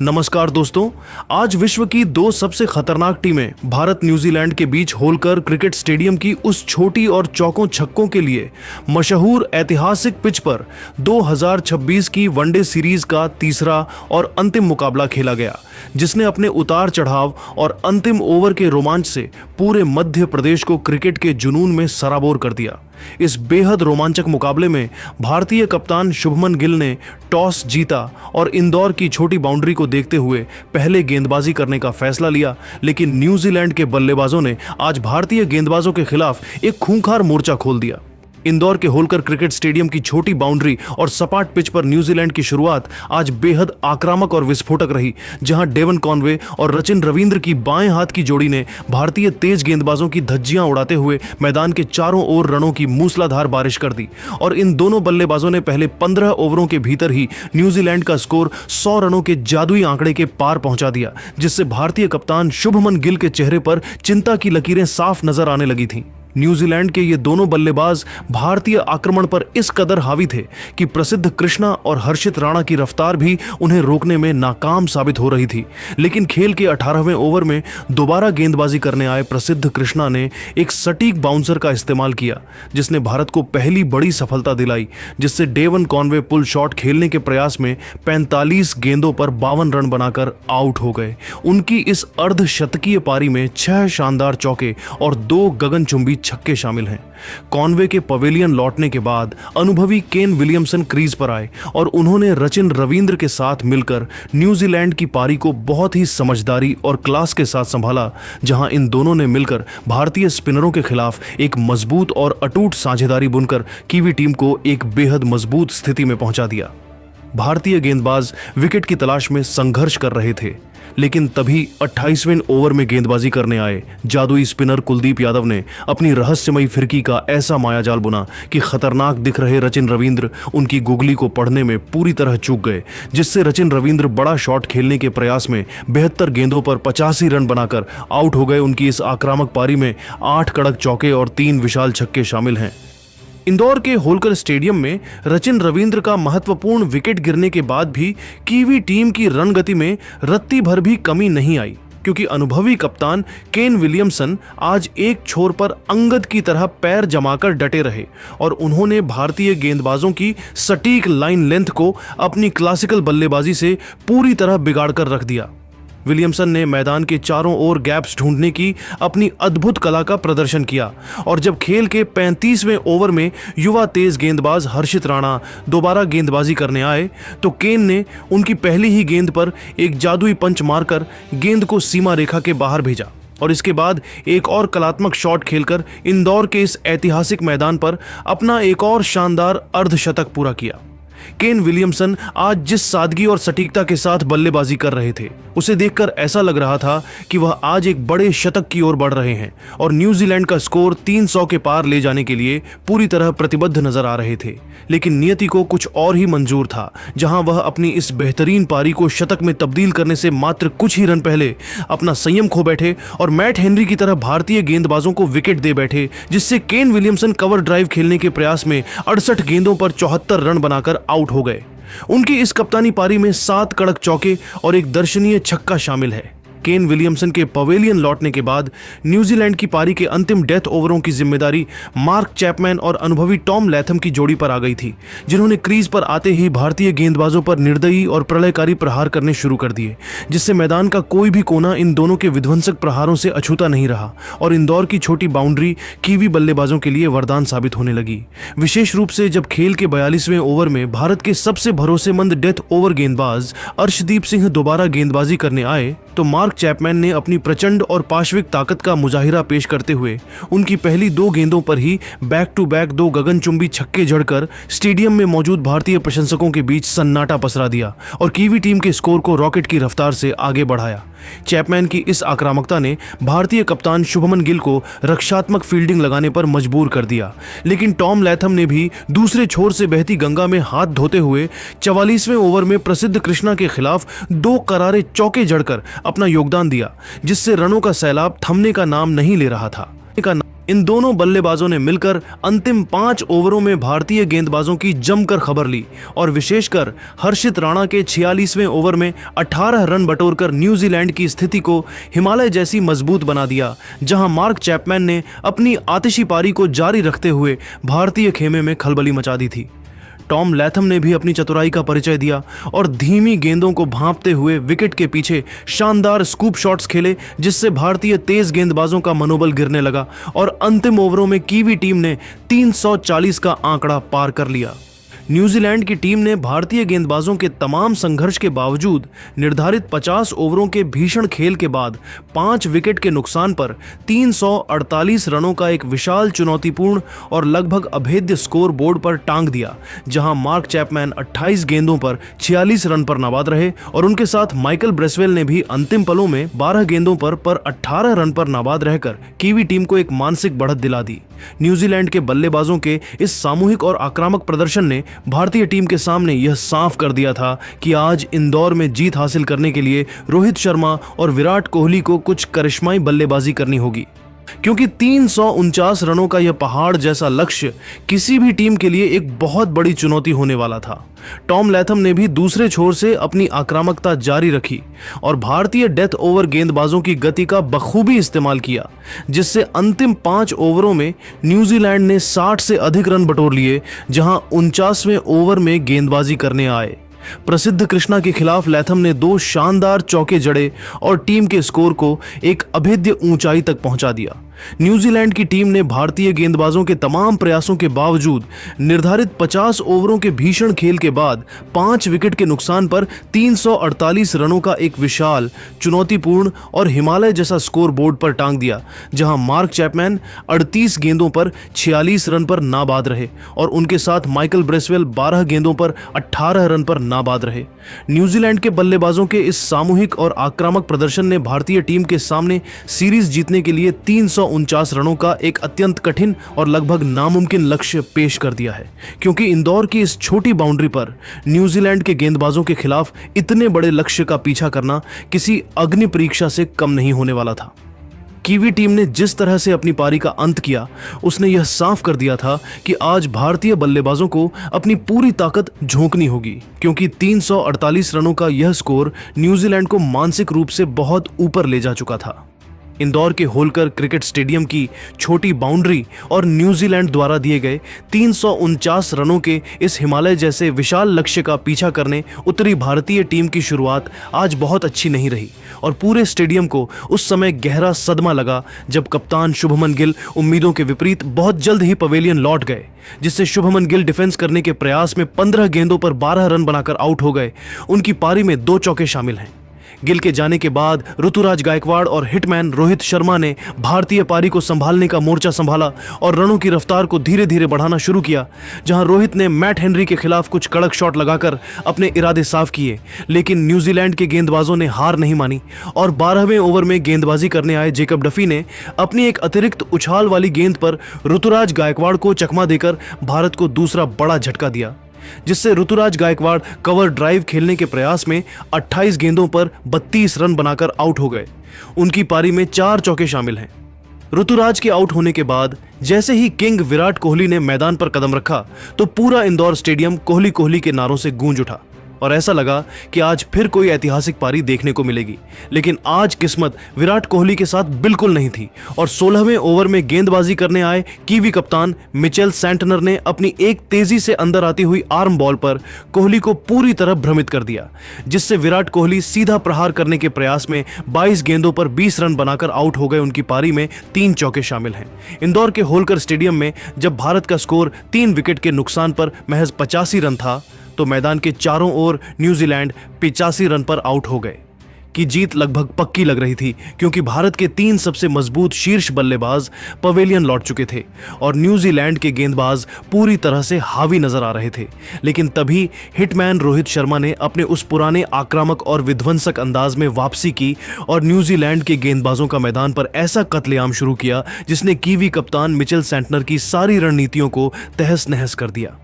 नमस्कार दोस्तों, आज विश्व की दो सबसे खतरनाक टीमें भारत न्यूजीलैंड के बीच होलकर क्रिकेट स्टेडियम की उस छोटी और चौकों छक्कों के लिए मशहूर ऐतिहासिक पिच पर 2026 की वनडे सीरीज का तीसरा और अंतिम मुकाबला खेला गया, जिसने अपने उतार चढ़ाव और अंतिम ओवर के रोमांच से पूरे मध्य प्रदेश को क्रिकेट के जुनून में सराबोर कर दिया। इस बेहद रोमांचक मुकाबले में भारतीय कप्तान शुभमन गिल ने टॉस जीता और इंदौर की छोटी बाउंड्री को देखते हुए पहले गेंदबाजी करने का फैसला लिया, लेकिन न्यूजीलैंड के बल्लेबाजों ने आज भारतीय गेंदबाजों के खिलाफ एक खूंखार मोर्चा खोल दिया। इंदौर के होलकर क्रिकेट स्टेडियम की छोटी बाउंड्री और सपाट पिच पर न्यूजीलैंड की शुरुआत आज बेहद आक्रामक और विस्फोटक रही, जहां डेवन कॉनवे और रचिन रविंद्र की बाएं हाथ की जोड़ी ने भारतीय तेज गेंदबाजों की धज्जियां उड़ाते हुए मैदान के चारों ओर रनों की मूसलाधार बारिश कर दी और इन दोनों बल्लेबाजों ने पहले 15 ओवरों के भीतर ही न्यूजीलैंड का स्कोर 100 रनों के जादुई आंकड़े के पार पहुंचा दिया, जिससे भारतीय कप्तान शुभमन गिल के चेहरे पर चिंता की लकीरें साफ नजर आने लगी थीं। न्यूजीलैंड के ये दोनों बल्लेबाज भारतीय आक्रमण पर इस कदर हावी थे कि प्रसिद्ध कृष्णा और हर्षित राणा की रफ्तार भी उन्हें रोकने में नाकाम साबित हो रही थी। लेकिन खेल के 18वें ओवर में दोबारा गेंदबाजी करने आए प्रसिद्ध कृष्णा ने एक सटीक बाउंसर का इस्तेमाल किया, जिसने भारत को पहली बड़ी सफलता दिलाई, जिससे डेवन कॉनवे पुल शॉट खेलने के प्रयास में 45 गेंदों पर 52 रन बनाकर आउट हो गए। उनकी इस अर्धशतकीय पारी में 6 शानदार चौके और 2 गगनचुंबी छक्के शामिल हैं। कॉनवे के पवेलियन लौटने के बाद अनुभवी केन विलियमसन क्रीज पर आए और उन्होंने रचिन रविंद्र के साथ मिलकर न्यूजीलैंड की पारी को बहुत ही समझदारी और क्लास के साथ संभाला, जहां इन दोनों ने मिलकर भारतीय स्पिनरों के खिलाफ एक मजबूत और अटूट साझेदारी बुनकर कीवी टीम को एक बेहद मजबूत स्थिति में पहुंचा दिया। भारतीय गेंदबाज विकेट की तलाश में संघर्ष कर रहे थे, लेकिन तभी 28वें ओवर में गेंदबाजी करने आए जादुई स्पिनर कुलदीप यादव ने अपनी रहस्यमयी फिरकी का ऐसा मायाजाल बुना कि खतरनाक दिख रहे रचिन रविंद्र उनकी गुगली को पढ़ने में पूरी तरह चूक गए, जिससे रचिन रविंद्र बड़ा शॉट खेलने के प्रयास में 72 गेंदों पर 85 रन बनाकर आउट हो गए। उनकी इस आक्रामक पारी में 8 कड़क चौके और 3 विशाल छक्के शामिल हैं। इंदौर के होलकर स्टेडियम में रचिन रविंद्र का महत्वपूर्ण विकेट गिरने के बाद भी कीवी टीम की रन गति में रत्ती भर भी कमी नहीं आई, क्योंकि अनुभवी कप्तान केन विलियमसन आज एक छोर पर अंगद की तरह पैर जमाकर डटे रहे और उन्होंने भारतीय गेंदबाजों की सटीक लाइन लेंथ को अपनी क्लासिकल बल्लेबाजी से पूरी तरह बिगाड़ कर रख दिया। विलियमसन ने मैदान के चारों ओर गैप्स ढूंढने की अपनी अद्भुत कला का प्रदर्शन किया और जब खेल के 35वें ओवर में युवा तेज गेंदबाज हर्षित राणा दोबारा गेंदबाजी करने आए तो केन ने उनकी पहली ही गेंद पर एक जादुई पंच मारकर गेंद को सीमा रेखा के बाहर भेजा और इसके बाद एक और कलात्मक शॉट खेलकर इंदौर के इस ऐतिहासिक मैदान पर अपना एक और शानदार अर्धशतक पूरा किया। केन विलियमसन आज जिस सादगी और सटीकता के साथ बल्लेबाजी कर रहे थे, उसे देखकर ऐसा लग रहा था कि वह आज एक बड़े शतक की ओर बढ़ रहे हैं और न्यूजीलैंड का स्कोर 300 के पार ले जाने के लिए पूरी तरह प्रतिबद्ध नजर आ रहे थे। लेकिन नियति को कुछ और ही मंजूर था, जहां वह अपनी इस बेहतरीन पारी को शतक में तब्दील करने से मात्र कुछ ही रन पहले अपना संयम खो बैठे और मैट हेनरी की तरह भारतीय गेंदबाजों को विकेट दे बैठे, जिससे केन विलियमसन कवर ड्राइव खेलने के प्रयास में 68 गेंदों पर 74 रन बनाकर आउट हो गए। उनकी इस कप्तानी पारी में 7 कड़क चौके और एक दर्शनीय छक्का शामिल है। केन विलियमसन के पवेलियन लौटने के बाद न्यूजीलैंड की पारी के अंतिम डेथ ओवरों की जिम्मेदारी मार्क चैपमैन और अनुभवी टॉम लैथम की जोड़ी पर आ गई थी, जिन्होंने क्रीज पर आते ही भारतीय गेंदबाजों पर निर्दयी और प्रलयकारी प्रहार करने शुरू कर दिए, जिससे मैदान का कोई भी कोना इन दोनों के विध्वंसक प्रहारों से अछूता नहीं रहा और इंदौर की छोटी बाउंड्री कीवी बल्लेबाजों के लिए वरदान साबित होने लगी। विशेष रूप से जब खेल के 42वें ओवर में भारत के सबसे भरोसेमंद डेथ ओवर गेंदबाज अर्शदीप सिंह दोबारा गेंदबाजी करने आए तो मार्क चैपमैन ने अपनी प्रचंड और पाश्विक ताकत का मुजाहिरा पेश करते हुए उनकी पहली 2 गेंदों पर ही बैक टू बैक 2 गगनचुंबी छक्के जड़कर स्टेडियम में मौजूद भारतीय प्रशंसकों के बीच सन्नाटा पसरा दिया और कीवी टीम के स्कोर को रॉकेट की रफ्तार से आगे बढ़ाया। चैपमैन की इस आक्रामकता ने भारतीय कप्तान शुभमन गिल को रक्षात्मक फील्डिंग लगाने पर मजबूर कर दिया, लेकिन टॉम लैथम ने भी दूसरे छोर से बहती गंगा में हाथ धोते हुए 44वें ओवर में प्रसिद्ध कृष्णा के खिलाफ 2 करारे चौके जड़कर अपना योगदान दिया, जिससे रनों का सैलाब थमने का नाम नहीं ले रहा था। इन दोनों बल्लेबाजों ने मिलकर अंतिम 5 ओवरों में भारतीय गेंदबाजों की जमकर खबर ली और विशेषकर हर्षित राणा के 46वें ओवर में 18 रन बटोरकर न्यूजीलैंड की स्थिति को हिमालय जैसी मजबूत बना दिया, जहां मार्क चैपमैन ने अपनी आतिशी पारी को जारी रखते हुए भारतीय खेमे में खलबली मचा दी थी। टॉम लैथम ने भी अपनी चतुराई का परिचय दिया और धीमी गेंदों को भांपते हुए विकेट के पीछे शानदार स्कूप शॉट्स खेले, जिससे भारतीय तेज गेंदबाजों का मनोबल गिरने लगा और अंतिम ओवरों में कीवी टीम ने 340 का आंकड़ा पार कर लिया। न्यूजीलैंड की टीम ने भारतीय गेंदबाजों के तमाम संघर्ष के बावजूद निर्धारित 50 ओवरों के भीषण खेल के बाद 5 विकेट के नुकसान पर 348 रनों का एक विशाल चुनौतीपूर्ण और लगभग अभेद्य स्कोर बोर्ड पर टांग दिया, जहां मार्क चैपमैन 28 गेंदों पर 46 रन पर नाबाद रहे और उनके साथ माइकल ब्रेसवेल ने भी अंतिम पलों में 12 गेंदों पर 18 रन पर नाबाद रहकर कीवी टीम को एक मानसिक बढ़त दिला दी। न्यूजीलैंड के बल्लेबाजों के इस सामूहिक और आक्रामक प्रदर्शन ने भारतीय टीम के सामने यह साफ कर दिया था कि आज इंदौर में जीत हासिल करने के लिए रोहित शर्मा और विराट कोहली को कुछ करिश्माई बल्लेबाजी करनी होगी, क्योंकि 349 रनों का यह पहाड़ जैसा लक्ष्य किसी भी टीम के लिए एक बहुत बड़ी चुनौती होने वाला था। टॉम लैथम ने भी दूसरे छोर से अपनी आक्रामकता जारी रखी और भारतीय डेथ ओवर गेंदबाजों की गति का बखूबी इस्तेमाल किया, जिससे अंतिम 5 ओवरों में न्यूजीलैंड ने 60 से अधिक रन बटोर लिए, जहां 49वें ओवर में गेंदबाजी करने आए। प्रसिद्ध कृष्णा के खिलाफ लैथम ने 2 शानदार चौके जड़े और टीम के स्कोर को एक अभेद्य ऊंचाई तक पहुंचा दिया। न्यूजीलैंड की टीम ने भारतीय गेंदबाजों के तमाम प्रयासों के बावजूद निर्धारित 50 ओवरों के भीषण खेल के बाद 5 विकेट के नुकसान पर 348 रनों का एक विशाल चुनौतीपूर्ण और हिमालय जैसा स्कोर बोर्ड पर टांग दिया, जहां मार्क चैपमैन 38 गेंदों पर 46 रन पर नाबाद रहे और उनके साथ माइकल ब्रेसवेल 12 गेंदों पर 18 रन पर नाबाद रहे। न्यूजीलैंड के बल्लेबाजों के इस सामूहिक और आक्रामक प्रदर्शन ने भारतीय टीम के सामने सीरीज जीतने के लिए 349 रनों का एक अत्यंत कठिन और लगभग नामुमकिन लक्ष्य पेश कर दिया है, क्योंकि इंदौर की इस छोटी बाउंड्री पर न्यूजीलैंड के गेंदबाजों के खिलाफ इतने बड़े लक्ष्य का पीछा करना किसी अग्नि परीक्षा से कम नहीं होने वाला था। कीवी टीम ने जिस तरह से अपनी पारी का अंत किया, उसने यह साफ कर दिया था कि आज भारतीय बल्लेबाजों को अपनी पूरी ताकत झोंकनी होगी, क्योंकि 348 रनों का यह स्कोर न्यूजीलैंड को मानसिक रूप से बहुत ऊपर ले जा चुका था। इंदौर के होलकर क्रिकेट स्टेडियम की छोटी बाउंड्री और न्यूजीलैंड द्वारा दिए गए 349 रनों के इस हिमालय जैसे विशाल लक्ष्य का पीछा करने उतरी भारतीय टीम की शुरुआत आज बहुत अच्छी नहीं रही और पूरे स्टेडियम को उस समय गहरा सदमा लगा जब कप्तान शुभमन गिल उम्मीदों के विपरीत बहुत जल्द ही पवेलियन लौट गए, जिससे शुभमन गिल डिफेंस करने के प्रयास में 15 गेंदों पर 12 रन बनाकर आउट हो गए। उनकी पारी में 2 चौके शामिल हैं। गिल के जाने के बाद ऋतुराज गायकवाड़ और हिटमैन रोहित शर्मा ने भारतीय पारी को संभालने का मोर्चा संभाला और रनों की रफ्तार को धीरे धीरे बढ़ाना शुरू किया, जहां रोहित ने मैट हेनरी के खिलाफ कुछ कड़क शॉट लगाकर अपने इरादे साफ किए, लेकिन न्यूजीलैंड के गेंदबाजों ने हार नहीं मानी और 12वें ओवर में गेंदबाजी करने आए जेकब डफी ने अपनी एक अतिरिक्त उछाल वाली गेंद पर ऋतुराज गायकवाड़ को चकमा देकर भारत को दूसरा बड़ा झटका दिया, जिससे ऋतुराज गायकवाड़ कवर ड्राइव खेलने के प्रयास में 28 गेंदों पर 32 रन बनाकर आउट हो गए। उनकी पारी में 4 चौके शामिल हैं। ऋतुराज के आउट होने के बाद जैसे ही किंग विराट कोहली ने मैदान पर कदम रखा तो पूरा इंदौर स्टेडियम कोहली कोहली के नारों से गूंज उठा और ऐसा लगा कि आज फिर कोई ऐतिहासिक पारी देखने को मिलेगी। लेकिन आज किस्मत विराट कोहली के साथ बिल्कुल नहीं थी और 16वें ओवर में गेंदबाजी करने आए कीवी कप्तान मिचेल सैंटनर ने अपनी एक तेजी से अंदर आती हुई आर्म बॉल पर कोहली को पूरी तरह भ्रमित कर दिया, जिससे विराट कोहली सीधा प्रहार करने के प्रयास में 22 गेंदों पर 20 रन बनाकर आउट हो गए। उनकी पारी में 3 चौके शामिल हैं। इंदौर के होलकर स्टेडियम में जब भारत का स्कोर 3 विकेट के नुकसान पर महज 85 रन था, तो मैदान के चारों ओर न्यूजीलैंड 85 रन पर आउट हो गए कि जीत लगभग पक्की लग रही थी, क्योंकि भारत के 3 सबसे मजबूत शीर्ष बल्लेबाज पवेलियन लौट चुके थे और न्यूजीलैंड के गेंदबाज पूरी तरह से हावी नजर आ रहे थे। लेकिन तभी हिटमैन रोहित शर्मा ने अपने उस पुराने आक्रामक और विध्वंसक अंदाज में वापसी की और न्यूजीलैंड के गेंदबाजों का मैदान पर ऐसा कत्लेआम शुरू किया जिसने कीवी कप्तान मिचेल सैंटनर की सारी रणनीतियों को तहस नहस कर दिया।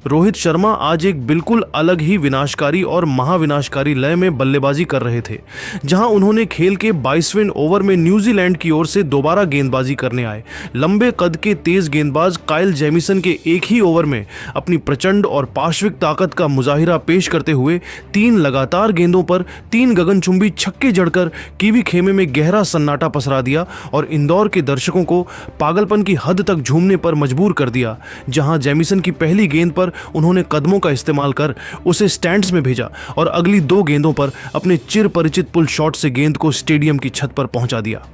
रोहित शर्मा आज एक बिल्कुल अलग ही विनाशकारी और महाविनाशकारी लय में बल्लेबाजी कर रहे थे, जहां उन्होंने खेल के 22वें ओवर में न्यूजीलैंड की ओर से दोबारा गेंदबाजी करने आए लंबे कद के तेज गेंदबाज काइल जेमिसन के एक ही ओवर में अपनी प्रचंड और पार्श्विक ताकत का मुजाहिरा पेश करते हुए 3 लगातार गेंदों पर 3 गगनचुंबी छक्के जड़कर कीवी खेमे में गहरा सन्नाटा पसरा दिया और इंदौर के दर्शकों को पागलपन की हद तक झूमने पर मजबूर कर दिया। जहां जेमिसन की पहली गेंद पर उन्होंने कदमों का इस्तेमाल कर उसे स्टैंड्स में भेजा और अगली 2 गेंदों पर अपने चिर परिचित पुल शॉट से गेंद को स्टेडियम की छत पर पहुंचा दिया।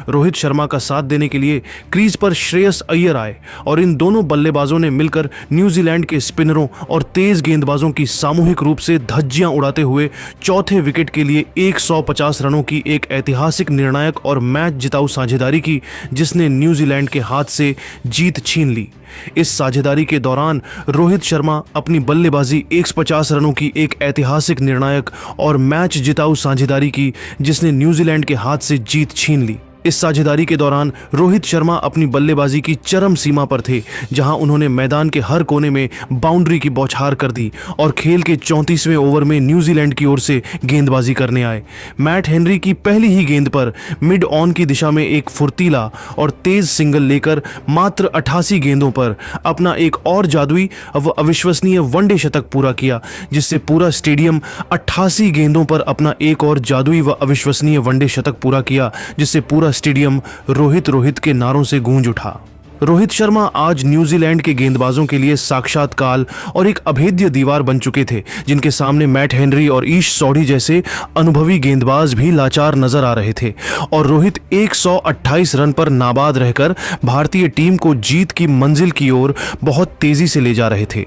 रोहित शर्मा का साथ देने के लिए क्रीज पर श्रेयस अय्यर आए और इन दोनों बल्लेबाजों ने मिलकर न्यूजीलैंड के स्पिनरों और तेज गेंदबाजों की सामूहिक रूप से धज्जियां उड़ाते हुए चौथे विकेट के लिए 150 रनों की एक ऐतिहासिक निर्णायक और मैच जिताऊ साझेदारी की, जिसने न्यूजीलैंड के हाथ से जीत छीन ली। इस साझेदारी के दौरान रोहित शर्मा अपनी बल्लेबाजी 150 रनों की एक ऐतिहासिक निर्णायक और मैच जिताऊ साझेदारी की, जिसने न्यूजीलैंड के हाथ से जीत छीन ली। इस साझेदारी के दौरान रोहित शर्मा अपनी बल्लेबाजी की चरम सीमा पर थे, जहां उन्होंने मैदान के हर कोने में बाउंड्री की बौछार कर दी और खेल के 34वें ओवर में न्यूजीलैंड की ओर से गेंदबाजी करने आए। मैट हेनरी की पहली ही गेंद पर मिड ऑन की दिशा में एक फुर्तीला और तेज सिंगल लेकर मात्र 88 गेंदों पर अपना एक और जादुई व अविश्वसनीय वनडे शतक पूरा किया, जिससे पूरा स्टेडियम 88 गेंदों पर अपना एक और जादुई व अविश्वसनीय वनडे शतक पूरा किया, जिससे पूरा स्टेडियम रोहित रोहित के नारों से गूंज उठा। रोहित शर्मा आज न्यूजीलैंड के गेंदबाजों के लिए साक्षात काल और एक अभेद्य दीवार बन चुके थे, जिनके सामने मैट हेनरी और ईश सौढ़ी जैसे अनुभवी गेंदबाज भी लाचार नजर आ रहे थे। और रोहित 128 रन पर नाबाद रहकर भारतीय टीम को जीत की मंजिल की ओर बहुत तेजी से ले जा रहे थे।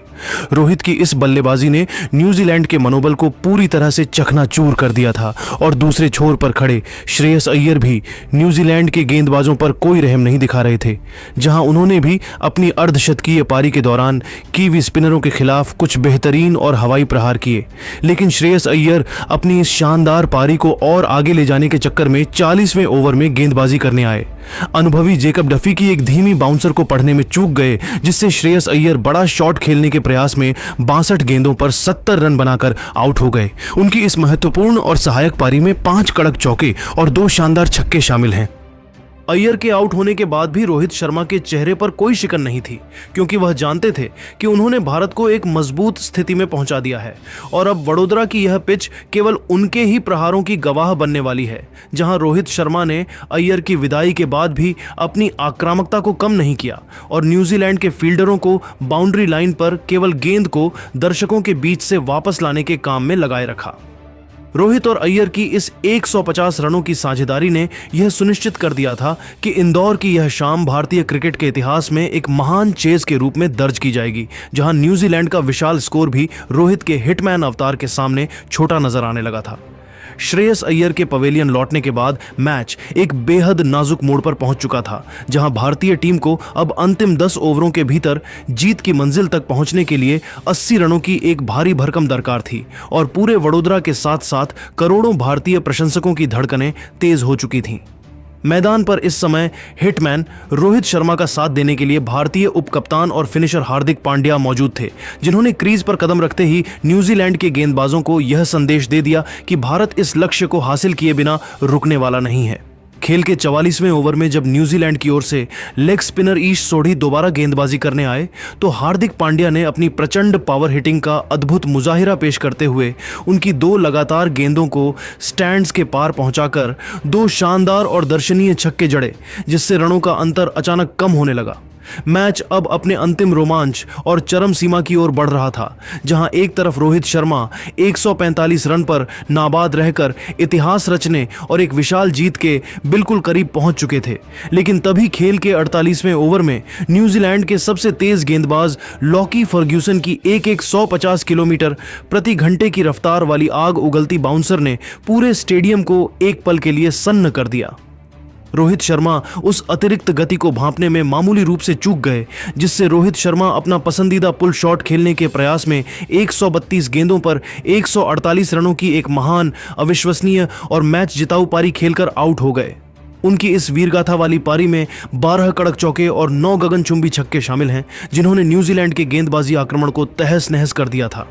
रोहित की इस बल्लेबाजी ने न्यूजीलैंड के मनोबल को पूरी तरह से चकनाचूर कर दिया था और दूसरे छोर पर खड़े श्रेयस अय्यर भी न्यूजीलैंड के गेंदबाजों पर कोई रहम नहीं दिखा रहे थे, जहां उन्होंने भी अपनी अर्धशतकीय पारी के दौरान कीवी स्पिनरों के खिलाफ कुछ बेहतरीन और हवाई प्रहार किए। लेकिन श्रेयस अय्यर अपनी इस शानदार पारी को और आगे ले जाने के चक्कर में 40वें ओवर में गेंदबाजी करने आए। अनुभवी जेकब डफी की एक धीमी बाउंसर को पढ़ने में चूक गए, जिससे श्रेयस अय्यर बड़ा शॉट खेलने के प्रयास में 62 गेंदों पर 70 रन बनाकर आउट हो गए। उनकी इस महत्वपूर्ण और सहायक पारी में 5 कड़क चौके और 2 शानदार छक्के शामिल हैं। अय्यर के आउट होने के बाद भी रोहित शर्मा के चेहरे पर कोई शिकन नहीं थी, क्योंकि वह जानते थे कि उन्होंने भारत को एक मजबूत स्थिति में पहुंचा दिया है और अब वडोदरा की यह पिच केवल उनके ही प्रहारों की गवाह बनने वाली है। जहां रोहित शर्मा ने अय्यर की विदाई के बाद भी अपनी आक्रामकता को कम नहीं किया और न्यूजीलैंड के फील्डरों को बाउंड्री लाइन पर केवल गेंद को दर्शकों के बीच से वापस लाने के काम में लगाए रखा। रोहित और अय्यर की इस 150 रनों की साझेदारी ने यह सुनिश्चित कर दिया था कि इंदौर की यह शाम भारतीय क्रिकेट के इतिहास में एक महान चेज के रूप में दर्ज की जाएगी, जहां न्यूजीलैंड का विशाल स्कोर भी रोहित के हिटमैन अवतार के सामने छोटा नजर आने लगा था। श्रेयस अय्यर के पवेलियन लौटने के बाद मैच एक बेहद नाजुक मोड़ पर पहुंच चुका था, जहां भारतीय टीम को अब अंतिम 10 ओवरों के भीतर जीत की मंजिल तक पहुंचने के लिए 80 रनों की एक भारी भरकम दरकार थी और पूरे वडोदरा के साथ साथ करोड़ों भारतीय प्रशंसकों की धड़कनें तेज हो चुकी थीं। मैदान पर इस समय हिटमैन रोहित शर्मा का साथ देने के लिए भारतीय उपकप्तान और फिनिशर हार्दिक पांड्या मौजूद थे, जिन्होंने क्रीज पर कदम रखते ही न्यूजीलैंड के गेंदबाजों को यह संदेश दे दिया कि भारत इस लक्ष्य को हासिल किए बिना रुकने वाला नहीं है। खेल के 44वें ओवर में जब न्यूजीलैंड की ओर से लेग स्पिनर ईश सोढ़ी दोबारा गेंदबाजी करने आए, तो हार्दिक पांड्या ने अपनी प्रचंड पावर हिटिंग का अद्भुत मुजाहिरा पेश करते हुए उनकी 2 लगातार गेंदों को स्टैंड्स के पार पहुंचाकर 2 शानदार और दर्शनीय छक्के जड़े, जिससे रनों का अंतर अचानक कम होने लगा। मैच अब अपने अंतिम रोमांच और चरम सीमा की ओर बढ़ रहा था, जहां एक तरफ रोहित शर्मा 145 रन पर नाबाद रहकर इतिहास रचने और एक विशाल जीत के बिल्कुल करीब पहुंच चुके थे, लेकिन तभी खेल के 48वें ओवर में न्यूजीलैंड के सबसे तेज गेंदबाज लॉकी फर्ग्यूसन की एक 150 किलोमीटर प्रति घंटे की रफ्तार वाली आग उगलती बाउंसर ने पूरे स्टेडियम को एक पल के लिए सन्न कर दिया। रोहित शर्मा उस अतिरिक्त गति को भांपने में मामूली रूप से चूक गए, जिससे रोहित शर्मा अपना पसंदीदा पुल शॉट खेलने के प्रयास में 132 गेंदों पर 148 रनों की एक महान, अविश्वसनीय और मैच जिताऊ पारी खेलकर आउट हो गए। उनकी इस वीरगाथा वाली पारी में 12 कड़क चौके और 9 गगनचुंबी छक्के शामिल हैं, जिन्होंने न्यूजीलैंड के गेंदबाजी आक्रमण को तहस नहस कर दिया था।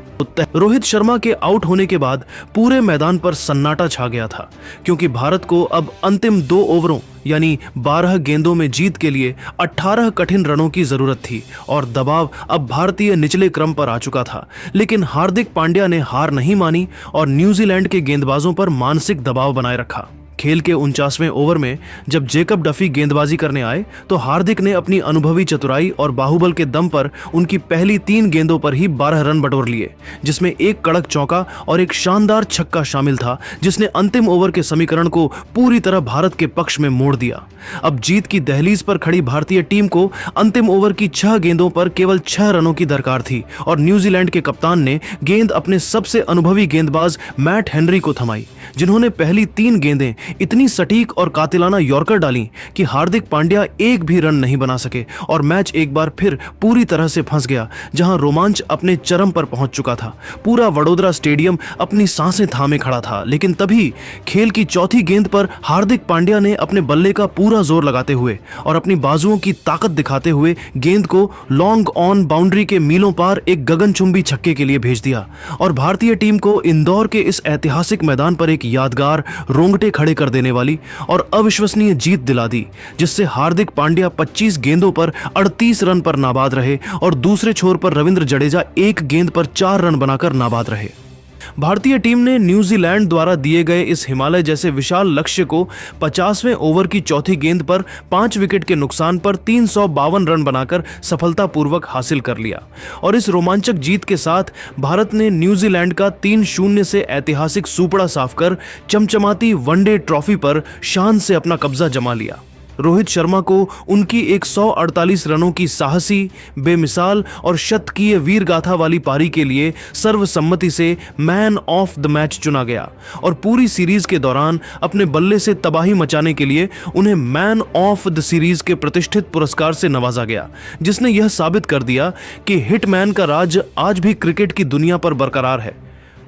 रोहित शर्मा के आउट होने के बाद पूरे मैदान पर सन्नाटा छा गया था, क्योंकि भारत को अब अंतिम 2 ओवरों यानी 12 गेंदों में जीत के लिए 18 कठिन रनों की जरूरत थी और दबाव अब भारतीय निचले क्रम पर आ चुका था। लेकिन हार्दिक पांड्या ने हार नहीं मानी और न्यूजीलैंड के गेंदबाजों पर मानसिक दबाव बनाए रखा। खेल के 49वें ओवर में जब जेकब डफी गेंदबाजी करने आए तो हार्दिक ने अपनी अनुभवी चतुराई और बाहुबल के दम पर उनकी पहली 3 गेंदों पर ही 12 रन बटोर लिए, जिसमें एक कड़क चौका और एक शानदार छक्का शामिल था, जिसने अंतिम ओवर के समीकरण को पूरी तरह भारत के पक्ष में मोड़ दिया। अब जीत की दहलीज पर खड़ी भारतीय टीम को अंतिम ओवर की 6 गेंदों पर केवल 6 रनों की दरकार थी और न्यूजीलैंड के कप्तान ने गेंद अपने सबसे अनुभवी गेंदबाज मैट हेनरी को थमाई, जिन्होंने पहली 3 गेंदें इतनी सटीक और कातिलाना यॉर्कर डाली कि हार्दिक पांड्या एक भी रन नहीं बना सके और मैच एक बार फिर पूरी तरह से फंस गया, जहां रोमांच अपने चरम पर पहुंच चुका था। पूरा वडोदरा स्टेडियम अपनी सांसें थामे खड़ा था, लेकिन तभी खेल की चौथी गेंद पर हार्दिक पांड्या ने अपने बल्ले का पूरा जोर लगाते हुए और अपनी बाजुओं की ताकत दिखाते हुए गेंद को लॉन्ग ऑन बाउंड्री के मीलों पार एक गगनचुंबी छक्के के लिए भेज दिया और भारतीय टीम को इंदौर के इस ऐतिहासिक मैदान पर एक यादगार, रोंगटे खड़े कर देने वाली और अविश्वसनीय जीत दिला दी, जिससे हार्दिक पांड्या 25 गेंदों पर 38 रन पर नाबाद रहे और दूसरे छोर पर रविंद्र जडेजा 1 गेंद पर 4 रन बनाकर नाबाद रहे। भारतीय टीम ने न्यूजीलैंड द्वारा दिए गए इस हिमालय जैसे विशाल लक्ष्य को 50वें ओवर की चौथी गेंद पर 5 विकेट के नुकसान पर 352 रन बनाकर सफलतापूर्वक हासिल कर लिया और इस रोमांचक जीत के साथ भारत ने न्यूजीलैंड का 3-0 से ऐतिहासिक सूपड़ा साफ कर चमचमाती वनडे ट्रॉफी पर शान से अपना कब्जा जमा लिया। रोहित शर्मा को उनकी 148 रनों की साहसी, बेमिसाल और शतकीय वीरगाथा वाली पारी के लिए सर्वसम्मति से मैन ऑफ द मैच चुना गया और पूरी सीरीज के दौरान अपने बल्ले से तबाही मचाने के लिए उन्हें मैन ऑफ द सीरीज के प्रतिष्ठित पुरस्कार से नवाजा गया, जिसने यह साबित कर दिया कि हिटमैन का राज आज भी क्रिकेट की दुनिया पर बरकरार है।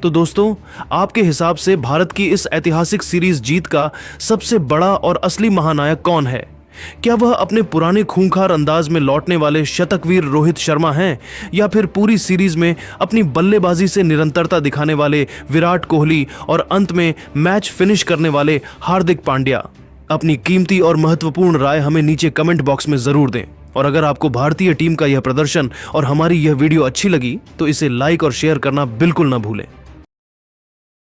तो दोस्तों, आपके हिसाब से भारत की इस ऐतिहासिक सीरीज जीत का सबसे बड़ा और असली महानायक कौन है? क्या वह अपने पुराने खूंखार अंदाज में लौटने वाले शतकवीर रोहित शर्मा हैं, या फिर पूरी सीरीज में अपनी बल्लेबाजी से निरंतरता दिखाने वाले विराट कोहली और अंत में मैच फिनिश करने वाले हार्दिक पांड्या? अपनी कीमती और महत्वपूर्ण राय हमें नीचे कमेंट बॉक्स में जरूर दें और अगर आपको भारतीय टीम का यह प्रदर्शन और हमारी यह वीडियो अच्छी लगी तो इसे लाइक और शेयर करना बिल्कुल न भूलें।